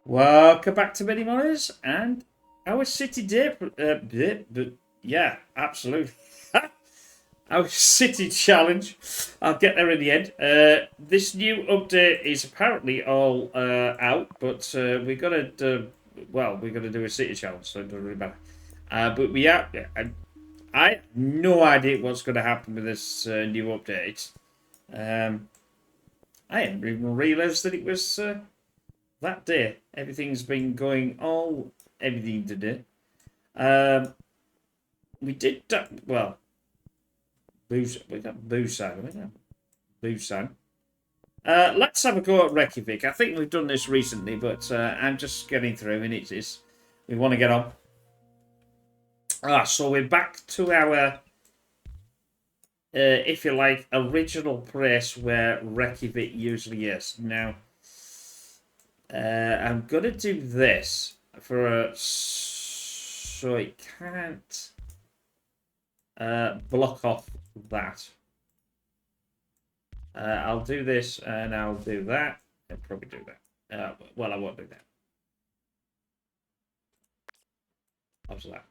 Welcome back to Mini Monies and our city day. Yeah, absolutely. Our city challenge. I'll get there in the end. This new update is apparently all out, but we're gonna we're gonna do a city challenge, so it doesn't really matter. But we are. I have no idea what's going to happen with this new update. Um, I didn't even realise that it was. That day, everything's been going all everything today. Um, we did well. We got Busan, we got Busan. Let's have a go at Reykjavik. I think we've done this recently, but I'm just getting through, and it's we want to get on. So we're back to our, if you like, original place where Reykjavik usually is. Now, I'm gonna do this for a so it can't block off that. I'll do this and I'll do that. I'll probably do that. Well, I won't do that. How's that?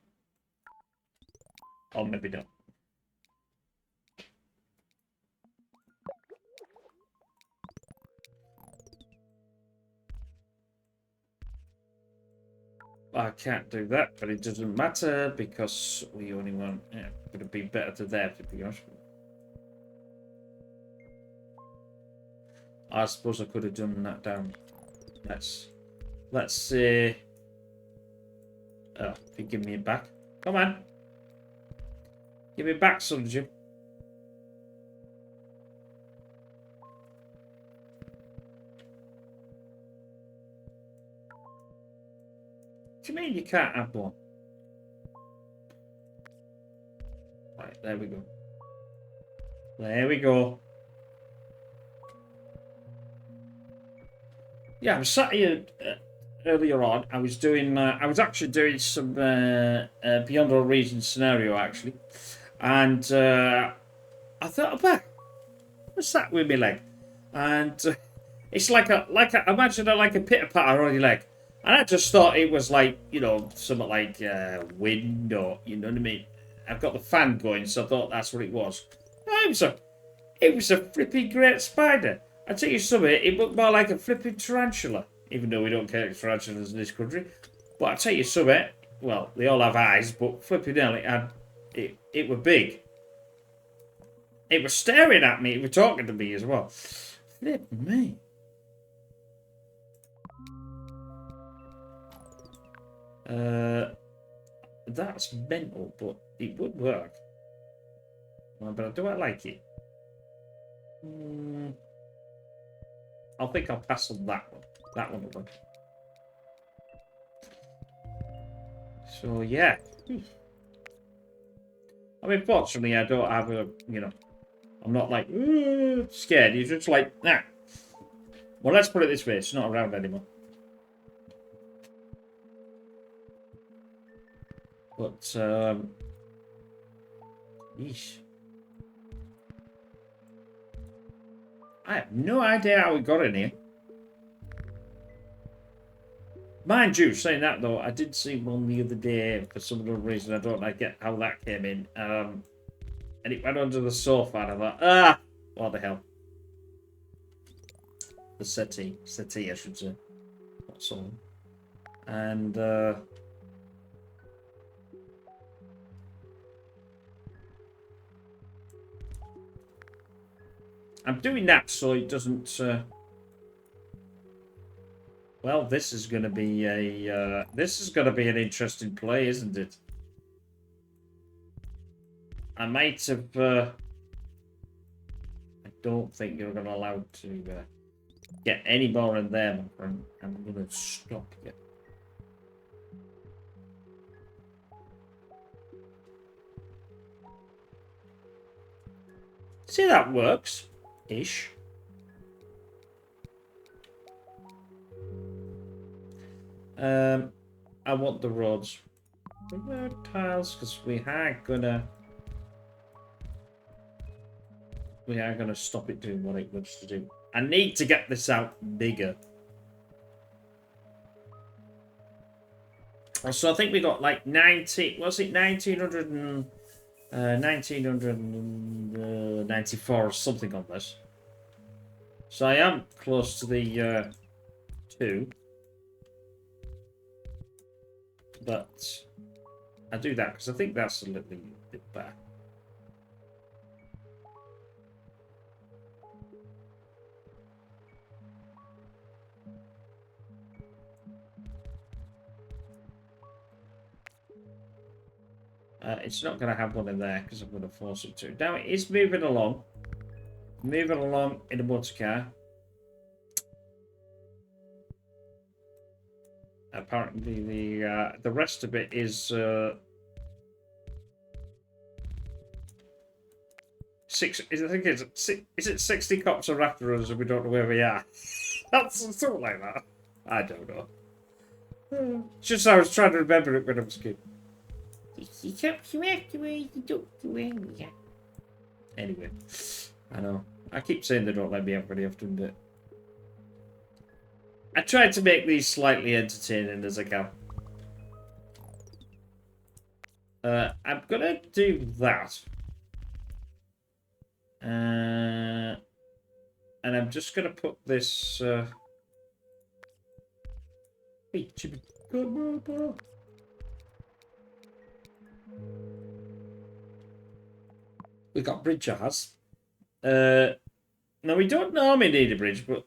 Or maybe not. I can't do that, but it doesn't matter because we only want. Yeah, would have been better to there, to be honest. I suppose I could have done that down. Let's see. Oh, if you give me it back. Come on. Give me back, son Jim. What do you mean you can't have one? Right, there we go. There we go. Yeah, I was sat here earlier on. I was doing. I was actually doing some Beyond All Reason scenario actually, and I thought, well, what's that with my leg? And it's like a imagine it like a pitter patter on your leg, and I just thought it was like something like wind or you know what I mean. I've got the fan going, so I thought that's what it was. No, it was a flipping great spider. I tell you something, it looked more like a flipping tarantula, even though we don't catch tarantulas in this country. But I tell you something, well, they all have eyes, but flipping hell, it were big. It was staring at me, it was talking to me as well. Flip me. That's mental, but it would work. Well, but do I like it? I think I'll pass on that one. That one will work. So yeah. I mean, fortunately, I don't have a, I'm not like scared. You're just like, nah. Well, let's put it this way: it's not around anymore. But yeesh. I have no idea how we got in here. Mind you, saying that though, I did see one the other day for some other reason. I don't like get how that came in. And it went under the sofa, and I thought, what the hell? The settee, I should say. Not so. And I'm doing that so it doesn't. Well, this is going to be a. This is going to be an interesting play, isn't it? I might have. I don't think you're going to allow to get any more in there, my friend. I'm going to stop you. See, that works. Ish. I want the roads. The road tiles, because we are gonna stop it doing what it wants to do. I need to get this out bigger. So I think we got like 90. Was it 1900 and 1994 or something on this? So I am close to the 2. But I do that because I think that's a little bit better. It's not going to have one in there because I'm going to force it to. Now it is moving along. Moving along in a motor car. Apparently the rest of it is I think it's is it 60 cops are after us and we don't know where we are. That's something like that. I don't know. Just I was trying to remember it when I was a kid. Anyway, I know. I keep saying they don't let me have very often, but I try to make these slightly entertaining as I can. I'm gonna do that. And I'm just gonna put this. We got bridge jars. Now we don't normally need a bridge, but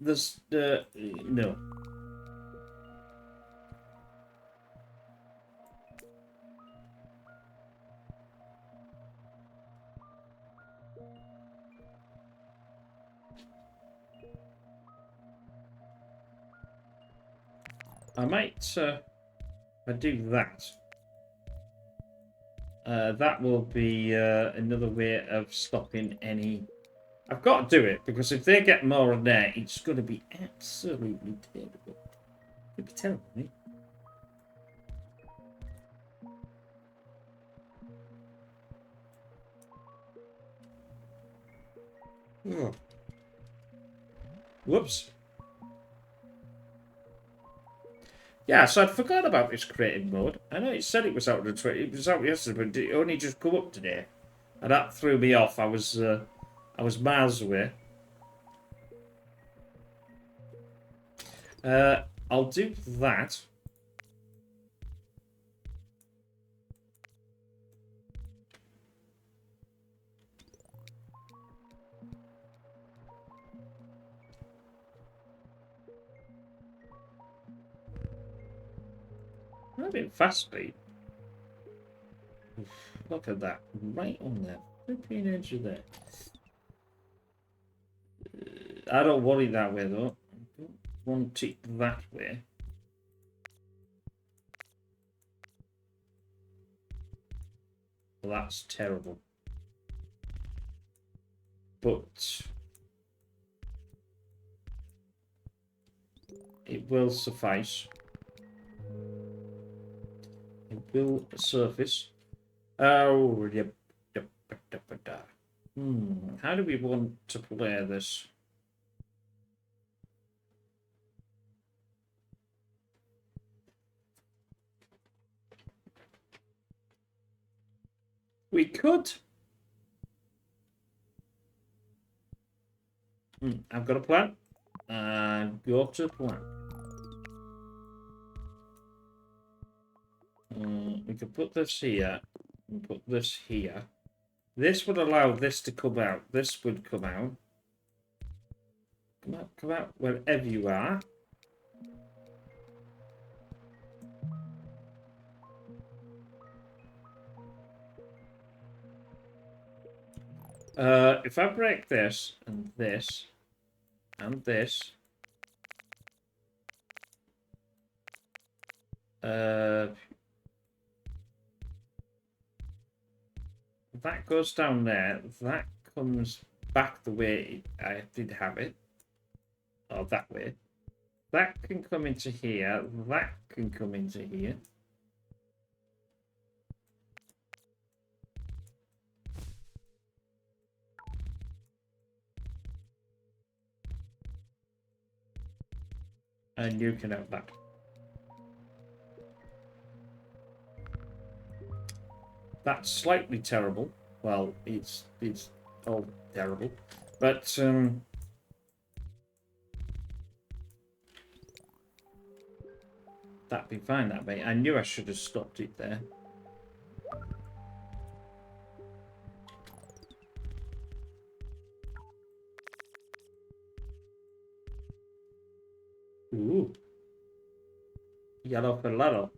there's no. I might I do that. That will be another way of stopping any. I've got to do it because if they get more in there, it's going to be absolutely terrible. It'd be terrible, eh? Oh. Whoops. Yeah, so I'd forgot about this creative mode. I know it said it was out of the it was out yesterday, but it only just come up today, and that threw me off. I was miles away. I'll do that. A bit fast speed. Look at that, right on there, flipping edge of there. I don't want it that way though. I don't want it that way. Well, that's terrible. But it will suffice. It will surface. Oh, yep. How do we want to play this? We could. I've got a plan. I've got a plan. We could put this here and put this here. This would allow this to come out. This would come out. Come out wherever you are. If I break this and this and this, that goes down there. That comes back the way I did have it, or that way. That can come into here. That can come into here. And you can have that. That's slightly terrible. Well, it's all terrible. But, that'd be fine, that way. I knew I should have stopped it there. Ooh. Yellow for little.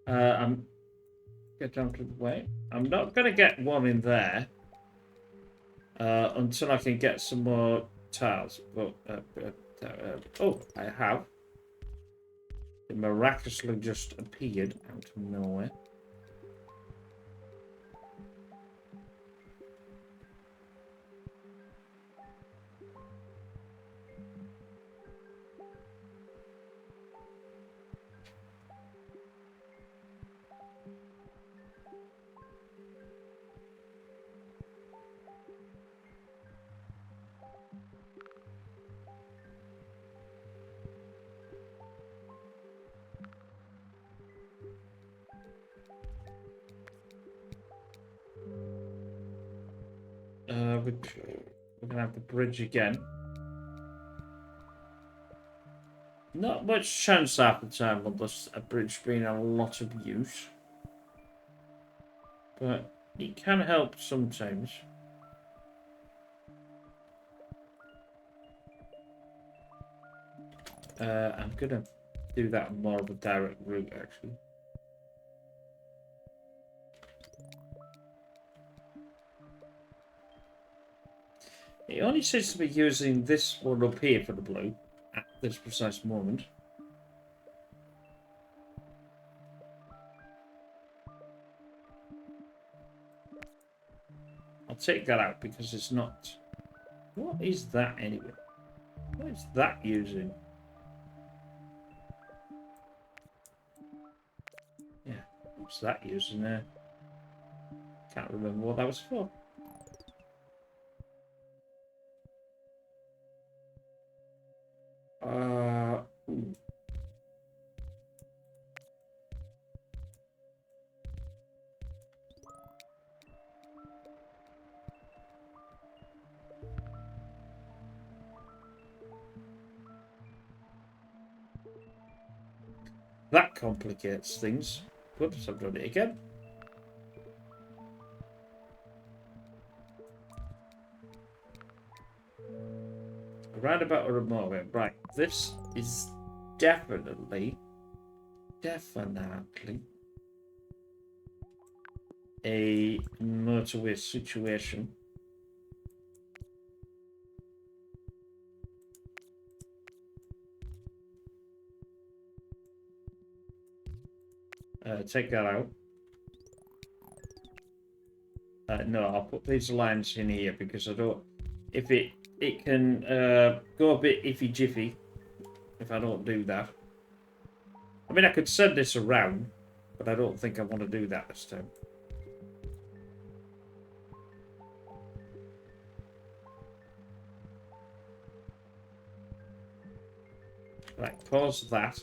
I'm get out of the way. I'm not gonna get one in there until I can get some more tiles. But oh, I have. It miraculously just appeared out of nowhere. We're gonna have the bridge again. Not much chance half the time of this a bridge being a lot of use, but it can help sometimes. I'm gonna do that on more of a direct route actually. It only seems to be using this one up here for the blue at this precise moment. I'll take that out because it's not... What is that anyway? What is that using? Yeah, what's that using there? Can't remember what that was for. Ooh. That complicates things. Whoops, I've done it again. Roundabout or a motorway. Right, this is definitely a motorway situation. Take that out. No, I'll put these lines in here because I don't... If it can go a bit iffy jiffy if I don't do that. I mean, I could send this around, but I don't think I want to do that this time. Right, pause that.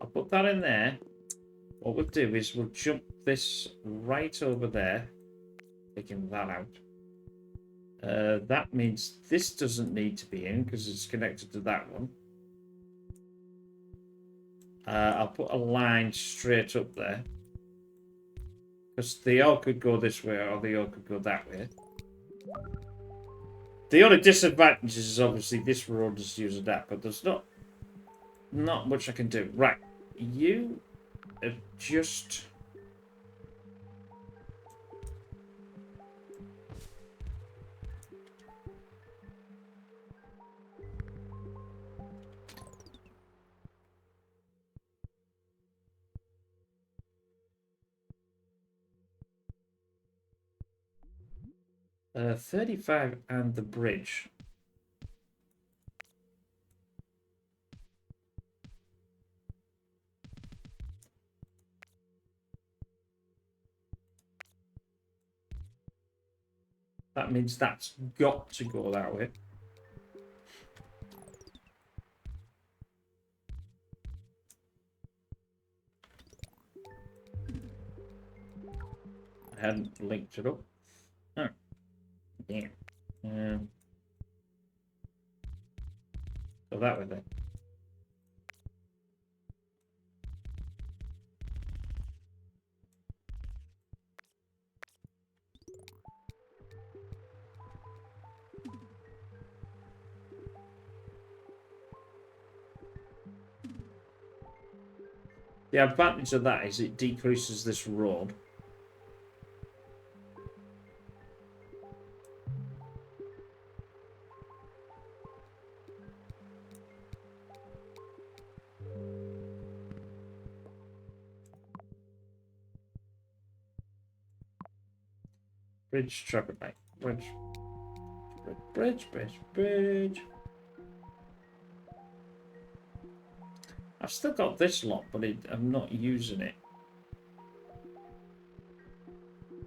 I'll put that in there. What we'll do is we'll jump this right over there, taking that out. That means this doesn't need to be in because it's connected to that one. I'll put a line straight up there because they all could go this way or they all could go that way. The only disadvantage is obviously this road is using that, but there's not much I can do. Right, you just... 35 and the bridge. That means that's got to go that way. I hadn't linked it up. Oh, damn. Go that way then. The advantage of that is it decreases this road. Bridge, traffic light. Bridge. Bridge. I've still got this lot, but I'm not using it.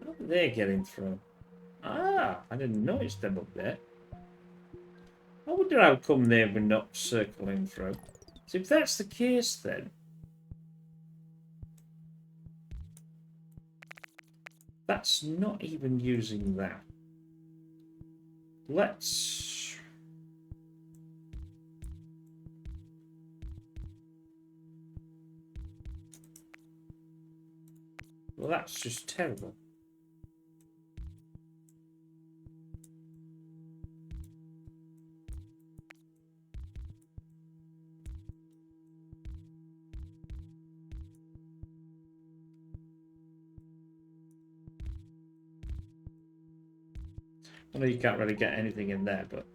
How are they getting through? Ah, I didn't notice them up there. I wonder how come they were not circling through. So if that's the case then... That's not even using that. Let's... Well, that's just terrible. I know you can't really get anything in there, but...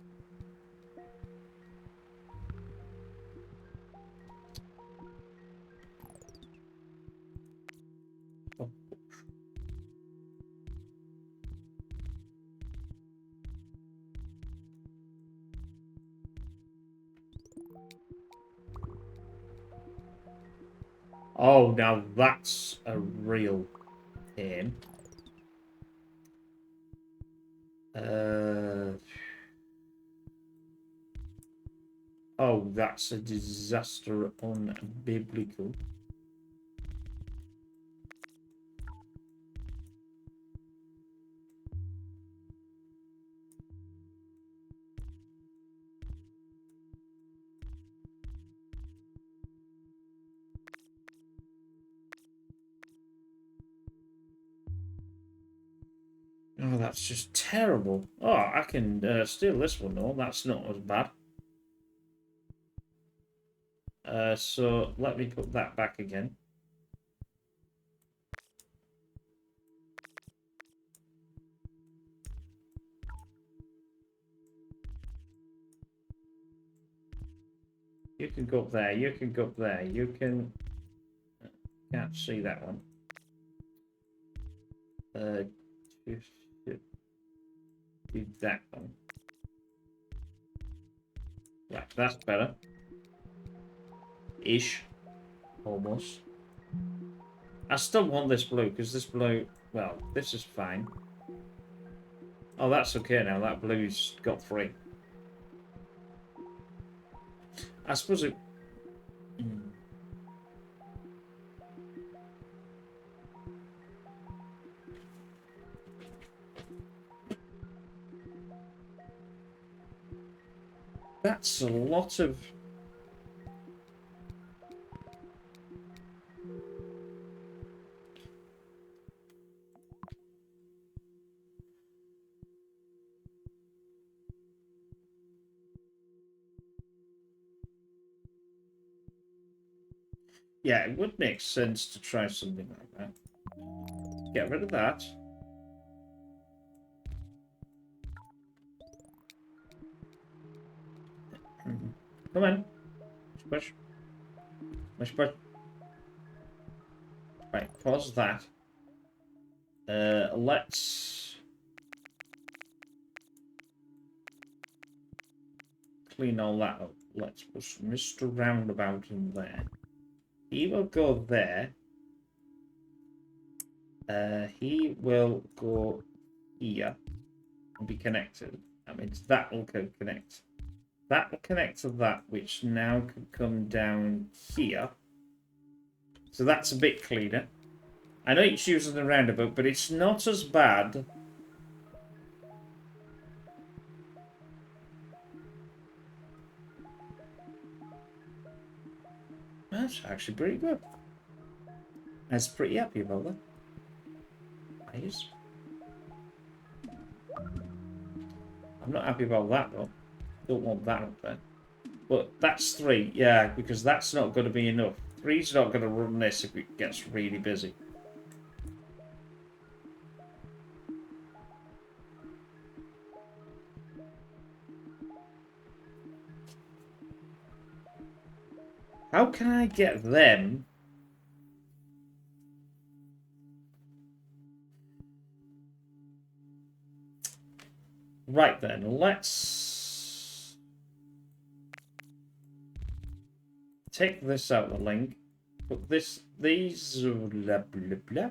Oh. Oh, now that's a real pain. Oh, that's a disaster unbiblical. Oh, that's just terrible. Oh, I can steal this one though. That's not as bad. So let me put that back again. You can go up there. You can go up there. You can... Can't see that one. You should do that one. Right, that's better. Ish. Almost. I still want this blue, because this blue... Well, this is fine. Oh, that's okay now. That blue's got 3. I suppose it... That's a lot of... Yeah, it would make sense to try something like that. Get rid of that. Come on. Push. Push. Right, pause that. Let's clean all that up. Let's push Mr. Roundabout in there. He will go there. He will go here. and be connected. That means that will connect. That will connect to that, which now can come down here. So that's a bit cleaner. I know it's using the roundabout, but it's not as bad. That's actually pretty good. I was pretty happy about that. Nice. I'm not happy about that though. Don't want that up there. But that's 3, yeah, because that's not going to be enough. 3's not going to run this if it gets really busy. How can I get them? Right then, let's take this out of the link. Put these, blah, blah, blah.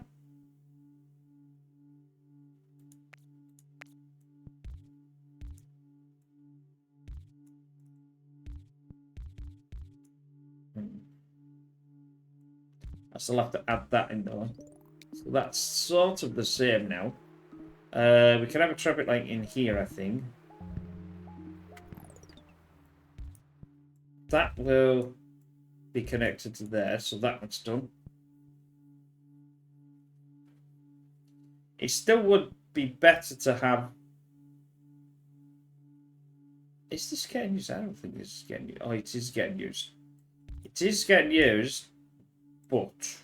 I still have to add that in there. So that's sort of the same now. We can have a traffic light in here, I think. That will be connected to there, so that one's done. It still would be better to have... Is this getting used? I don't think this is getting used. Oh, it is getting used. It is getting used, but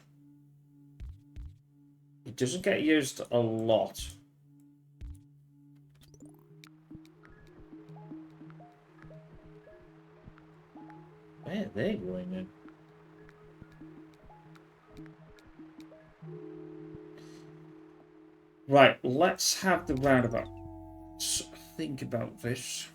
it doesn't get used a lot. Where are they going in? Right, let's have the roundabout. Let's think about this.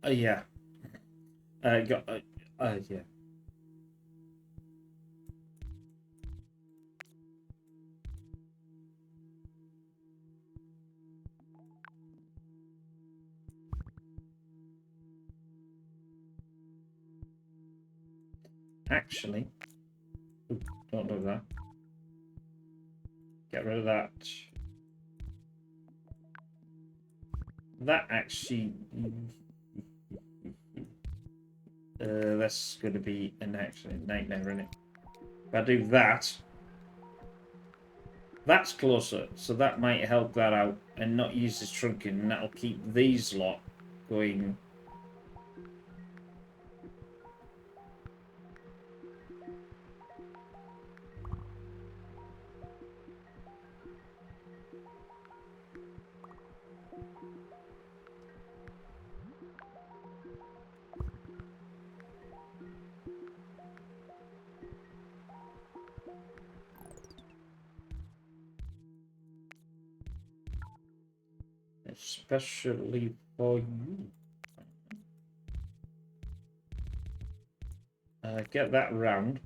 Yeah. Yeah. Actually, don't do that. Get rid of that. That actually... that's going to be an actual nightmare, isn't it? If I do that, that's closer, so that might help that out and not use this trunking, and that'll keep these lot going. Especially for you. Get that round.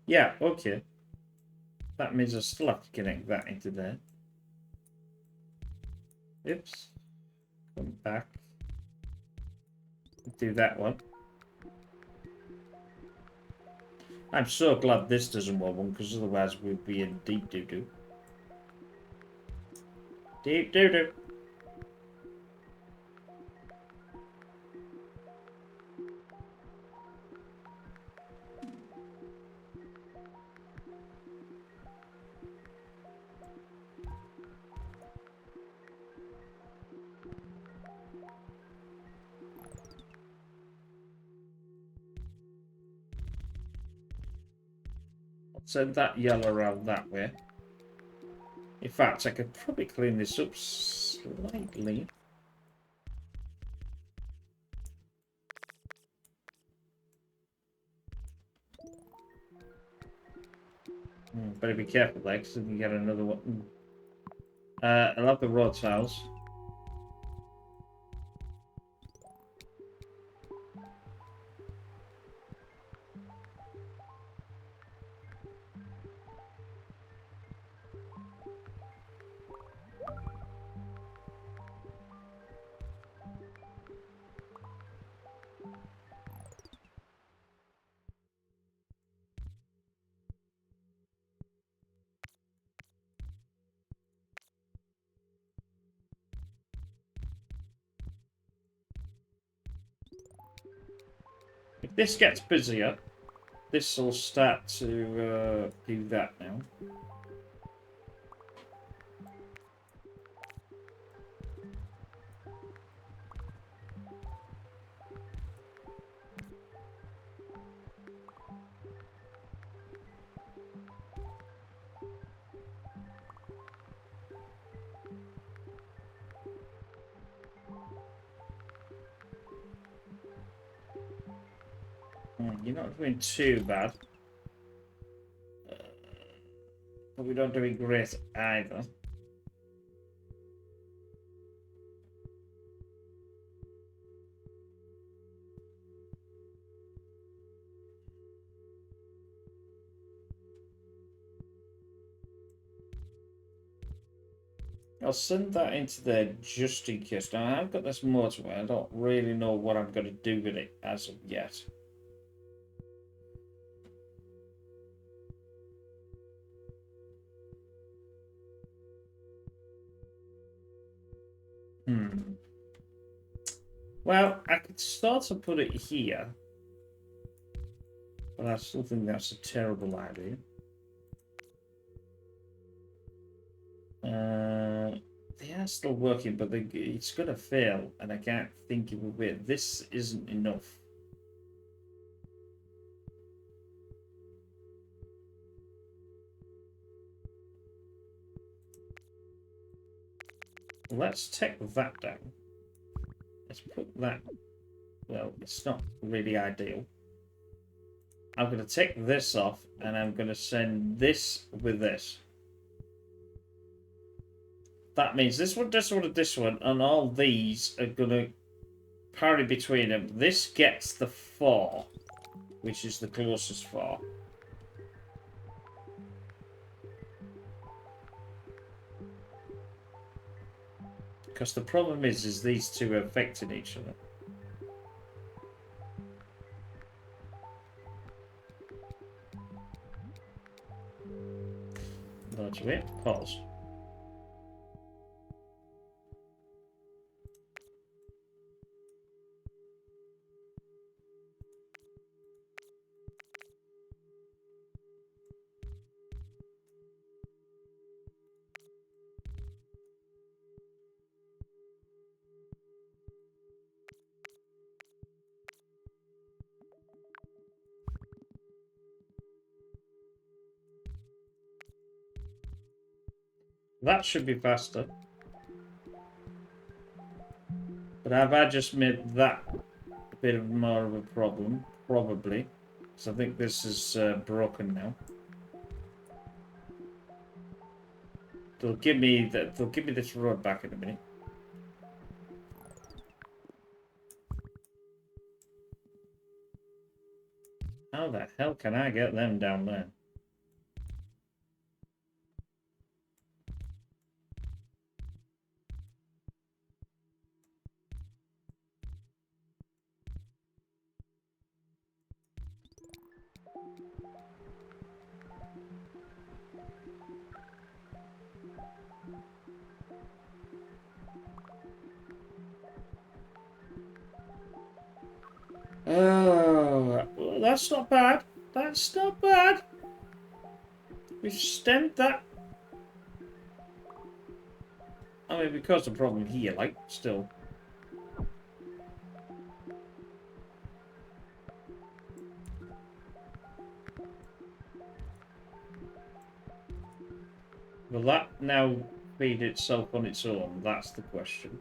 Yeah, okay. That means I still have to connect that into there. Oops. Come back. Do that one. I'm so glad this doesn't want one, because otherwise we'd be in deep doo-doo. Deep doo-doo. Send that yellow around that way. In fact, I could probably clean this up slightly. Better be careful there, because you can get another one. I love the road tiles. If this gets busier, this will start to do that now. You're not doing too bad. But we don't doing great either. I'll send that into there just in case. Now, I've got this motorway. I don't really know what I'm going to do with it as of yet. Well, I could start to put it here. But I still think that's a terrible idea. They are still working, but it's going to fail, and I can't think of a way. This isn't enough. Let's take that down. Let's put that... Well, it's not really ideal. I'm going to take this off, and I'm going to send this with this. That means this one, and this one, and all these are going to parry between them. This gets the 4, which is the closest 4. Because the problem is these two are affecting each other. That's it. Pause. That should be faster. But have I just made that a bit of more of a problem? Probably. So I think this is broken now. They'll give me this road back in a minute. How the hell can I get them down there? Oh, well, that's not bad. That's not bad. We've stemmed that. I mean, because the problem here, like, still. Will that now feed itself on its own? That's the question.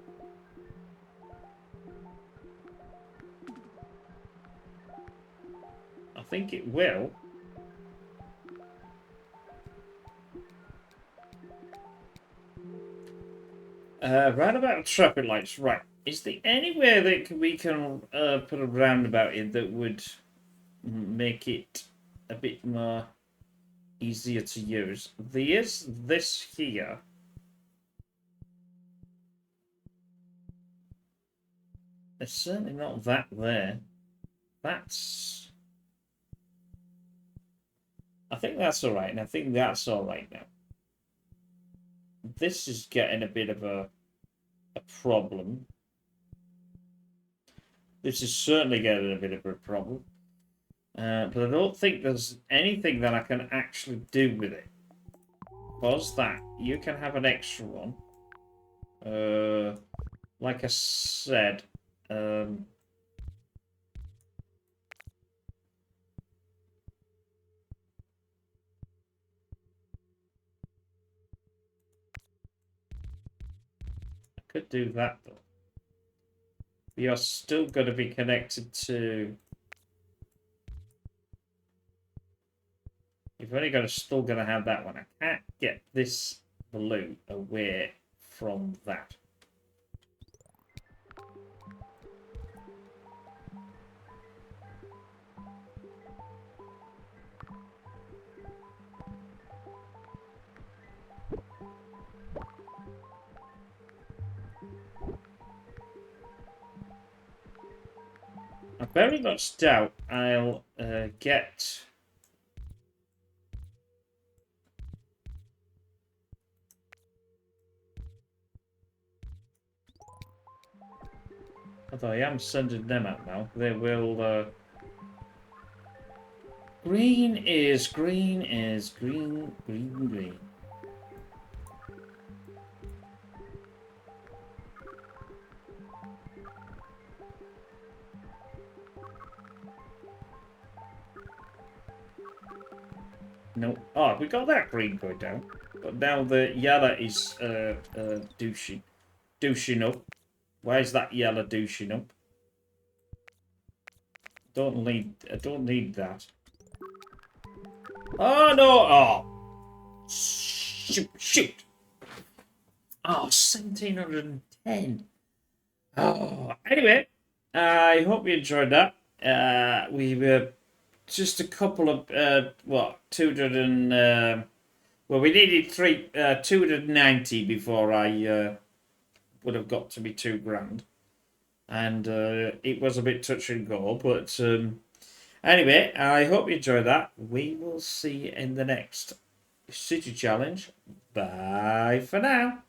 I think it will. Round about traffic lights. Right. Is there anywhere that we can put a roundabout in that would make it a bit more easier to use? There's this here. There's certainly not that there. That's... I think that's alright, and I think that's alright now. This is getting a bit of a problem. This is certainly getting a bit of a problem. But I don't think there's anything that I can actually do with it. Was that you can have an extra one. Like I said, I could do that though. You're still going to be connected to... You've only still going to have that one. I can't get this blue away from that. I very much doubt I'll get... Although I am sending them out now. They will... Green. No. Oh, we got that green going down. But now the yellow is douching up. Why is that yellow douching up? I don't need that. Oh no! Oh, shoot! Oh, 1710. Oh, anyway, I hope you enjoyed that. We were just a couple of 200 and well, we needed 290 before I would have got to be £2,000, and it was a bit touch and go. But anyway, I hope you enjoyed that. We will see you in the next City Challenge. Bye for now.